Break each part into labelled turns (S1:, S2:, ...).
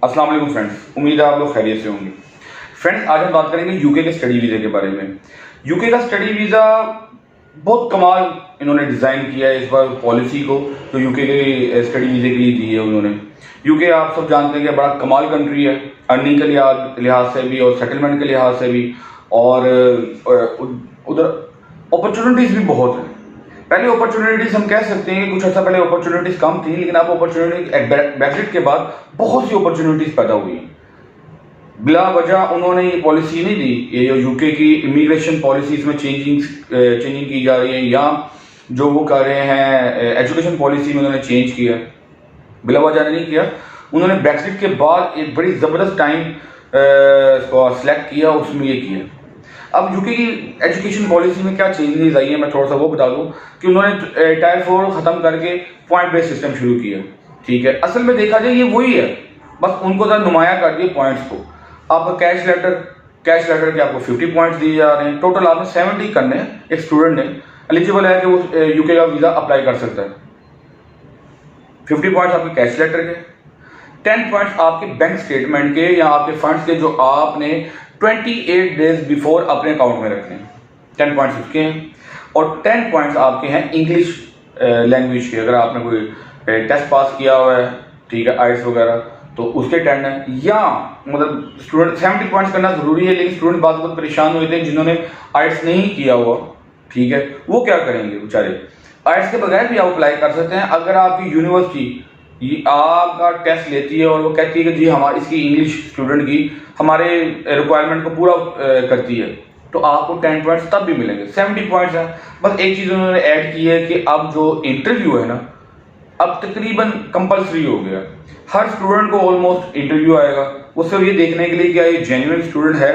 S1: अस्सलाम वालेकुम फ्रेंड्स, उम्मीद है आप लोग खैरियत से होंगे। फ्रेंड्स, आज हम बात करेंगे यूके के स्टडी वीज़े के बारे में। यूके का स्टडी वीज़ा बहुत कमाल इन्होंने डिज़ाइन किया है इस बार पॉलिसी को, तो यूके के स्टडी वीज़े के लिए दी है उन्होंने। यूके आप सब जानते हैं कि बड़ा कमाल कंट्री है, अर्निंग के लिहाज से भी और सेटलमेंट के लिहाज से भी, और उधर अपॉर्चुनिटीज़ भी बहुत हैं। पहले अपॉर्चुनिटीज हम कह सकते हैं कि कुछ अर्सा पहले अपॉर्चुनिटीज कम थी, लेकिन अब अपॉर्चुनिटी ब्रेक्सिट के बाद बहुत सी अपॉर्चुनिटीज पैदा हुई हैं। बिला वजह उन्होंने ये पॉलिसी नहीं दी, ये जो यूके की इमिग्रेशन पॉलिसीज में चेंजिंग की जा रही है, या जो वो कर रहे हैं एजुकेशन पॉलिसी में उन्होंने चेंज किया, बिला वजह नहीं किया। उन्होंने ब्रेक्सिट के बाद एक बड़ी ज़बरदस्त टाइम सेलेक्ट किया, उसमें ये किया। अब यूके की एजुकेशन पॉलिसी में क्या चेंजेस आई है, मैं थोड़ा सा वो बता दूं कि उन्होंने टायर 4 ख़त्म करके पॉइंट बेस्ड सिस्टम शुरू किया। ठीक है, असल में देखा जाए ये वही है, बस उनको ज़रा नुमाया कर दिए पॉइंट्स को। आपका कैश लेटर के आपको 50 पॉइंट्स दिए जा रहे हैं, टोटल आपने 70 करने हैं। एक स्टूडेंट ने एलिजिबल है कि वो यूके का वीज़ा अप्लाई कर सकता है। 50 पॉइंट्स आपके कैश लेटर के, 10 पॉइंट्स आपके बैंक स्टेटमेंट के या आपके फंड्स के जो आपने 28 डेज बिफोर अपने अकाउंट में रखने हैं, 10 पॉइंट्स उसके हैं। और 10 पॉइंट्स आपके हैं इंग्लिश लैंग्वेज के, अगर आपने कोई टेस्ट पास किया हुआ है, ठीक है, आइट्स वगैरह, तो उसके 10 है। या मतलब स्टूडेंट 70 पॉइंट्स करना ज़रूरी है, लेकिन स्टूडेंट बाद बहुत परेशान हुए थे जिन्होंने आइट्स नहीं किया हुआ, ठीक है, वो क्या करेंगे बेचारे। आइट्स के बगैर भी आप अप्लाई कर सकते हैं। अगर आपकी यूनिवर्सिटी आपका टेस्ट लेती है और वो कहती है कि जी हमारी इसकी इंग्लिश स्टूडेंट की हमारे रिक्वायरमेंट को पूरा करती है, तो आपको 10 पॉइंट्स तब भी मिलेंगे। 70 पॉइंट्स हैं। बस एक चीज़ उन्होंने ऐड की है कि अब जो इंटरव्यू है ना, अब तकरीबन कंपलसरी हो गया। हर स्टूडेंट को ऑलमोस्ट इंटरव्यू आएगा, वो सिर्फ ये देखने के लिए क्या ये जेन्युइन स्टूडेंट है,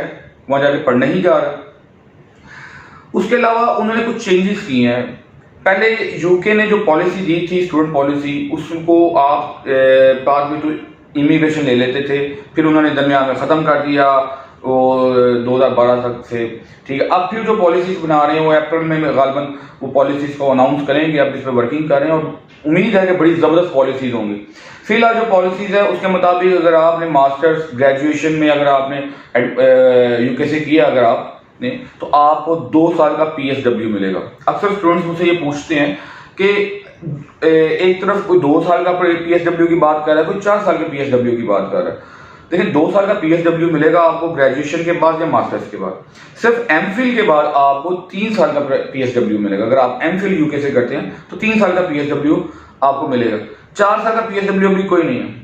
S1: वहाँ जाके पढ़ने ही जा रहा है। उसके अलावा उन्होंने कुछ चेंजेस किए हैं। पहले यूके ने जो पॉलिसी दी थी, स्टूडेंट पॉलिसी, उसको आप बाद में तो इमिग्रेशन ले लेते थे, फिर उन्होंने दरमियान में ख़त्म कर दिया वो 2012 तक से, ठीक है। अब फिर जो पॉलिसीज बना रहे हैं वो अप्रैल में गालबन वो पॉलिसीज को अनाउंस करेंगे। अब इस पर वर्किंग कर रहे हैं और उम्मीद है कि बड़ी ज़बरदस्त पॉलिसीज होंगी। फिलहाल जो पॉलिसीज है उसके मुताबिक अगर आपने मास्टर्स ग्रेजुएशन में अगर आपने यूके से किया अगर आपने, तो आपको 2 साल का PSW मिलेगा। अक्सर स्टूडेंट्स मुझसे ये पूछते हैं कि एक तरफ कोई 2 साल का PSW की बात कर रहा है, कोई 4 साल के PSW की बात कर रहा है। देखिए 2 साल का PSW मिलेगा आपको ग्रेजुएशन के बाद या मास्टर्स के बाद। सिर्फ MPhil के बाद आपको 3 साल का PSW मिलेगा। अगर आप MPhil यूके से करते हैं तो 3 साल का PSW आपको मिलेगा। 4 साल का PSW भी कोई नहीं है।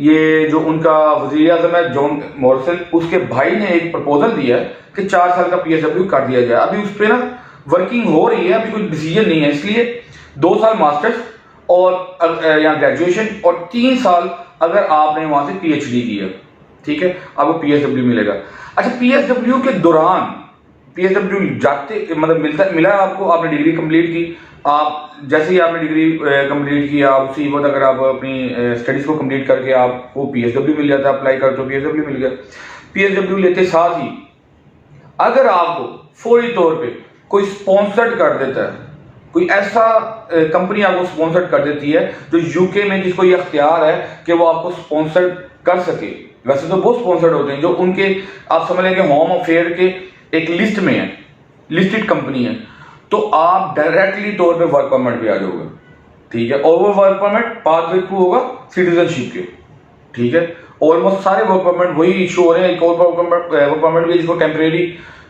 S1: ये जो उनका वज़ीर आज़म है जॉन मॉरिसन, उसके भाई ने एक प्रपोजल दिया है कि 4 साल का PSW कर दिया जाए। अभी उस पर ना वर्किंग हो रही है, अभी कोई डिसीजन नहीं है, इसलिए 2 साल मास्टर्स और या ग्रेजुएशन और 3 साल अगर आपने वहां से PhD किया, ठीक है, आपको PSW मिलेगा। अच्छा, PSW के दौरान PSW जाते मतलब मिला आपको, आपने डिग्री कंप्लीट की, आप जैसे ही आपने डिग्री कंप्लीट की आप उसी वक्त अगर आप अपनी स्टडीज को कंप्लीट करके आपको PSW मिल जाता है, अप्लाई कर तो PSW मिल गया। PSW लेते साथ ही अगर आपको फौरी तौर पे कोई स्पॉन्सर्ड कर देता है, कोई ऐसा कंपनी आपको स्पॉन्सर्ड कर देती है जो यूके में जिसको ये अख्तियार है कि वो आपको स्पॉन्सर्ड कर सके। वैसे तो बहुत स्पॉन्सर्ड होते हैं जो उनके आप समझ लें कि होम अफेयर के एक लिस्ट में है, लिस्टेड कंपनी है, तो आप डायरेक्टली तौर पे वर्क परमिट पे आ जाओगे, ठीक है। और वो वर्क परमिट पाथवे थ्रू होगा सिटीजनशिप के, ठीक है। ऑलमोस्ट सारे वर्क परमिट वही इशू हो रहे हैं। एक और वर्क परमिट भी जिसको टेम्परेरी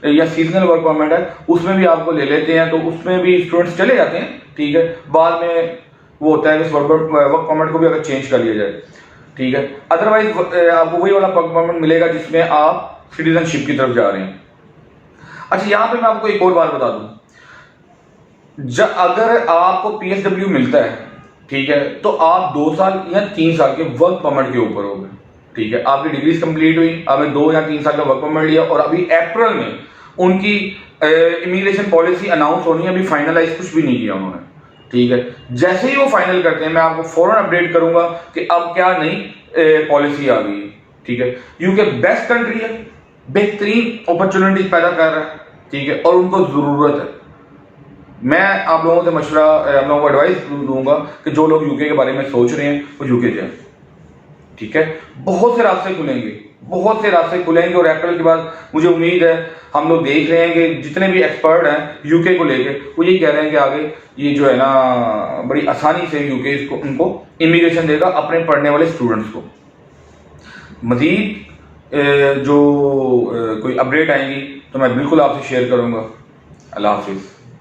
S1: या सीजनल वर्क परमिट है, उसमें भी आपको ले लेते हैं, तो उसमें भी स्टूडेंट्स चले जाते हैं, ठीक है। बाद में वो होता है कि वर्क परमिट को भी अगर चेंज कर लिया जाए, ठीक है। अदरवाइज आपको वही वाला वर्क परमिट मिलेगा जिसमें आप सिटीजनशिप की तरफ जा रहे हैं। अच्छा, यहाँ पे मैं आपको एक और बात बता दूं, अगर आपको PSW मिलता है, ठीक है, तो आप 2 साल या 3 साल के वर्क परमिट के ऊपर हो गए, ठीक है। आपकी डिग्रीज कंप्लीट हुई, आपने 2 या 3 साल का वर्क परमिट लिया, और अभी अप्रैल में उनकी इमिग्रेशन पॉलिसी अनाउंस होनी है, अभी फाइनलाइज कुछ भी नहीं किया उन्होंने, ठीक है। जैसे ही वो फाइनल करते हैं मैं आपको फौरन अपडेट करूंगा कि अब क्या नई पॉलिसी आ गई है, ठीक है। यूके बेस्ट कंट्री है, बेहतरीन अपॉर्चुनिटीज पैदा कर रहा है, ठीक है, और उनको जरूरत है। मैं आप लोगों से मशवरा, आप लोगों को एडवाइस दूंगा कि जो लोग यूके के बारे में सोच रहे हैं वो यूके जाएं। ٹھیک ہے, بہت سے راستے کھلیں گے, بہت سے راستے کھلیں گے. اور اپریل کے بعد مجھے امید ہے, ہم لوگ دیکھ رہے ہیں کہ جتنے بھی ایکسپرٹ ہیں یو کے کو لے کے, وہ یہی کہہ رہے ہیں کہ آگے یہ جو ہے نا بڑی آسانی سے یو کے ان کو امیگریشن دے گا اپنے پڑھنے والے اسٹوڈنٹس کو. مزید جو کوئی اپڈیٹ آئیں گی تو میں بالکل آپ سے شیئر کروں گا. اللہ حافظ.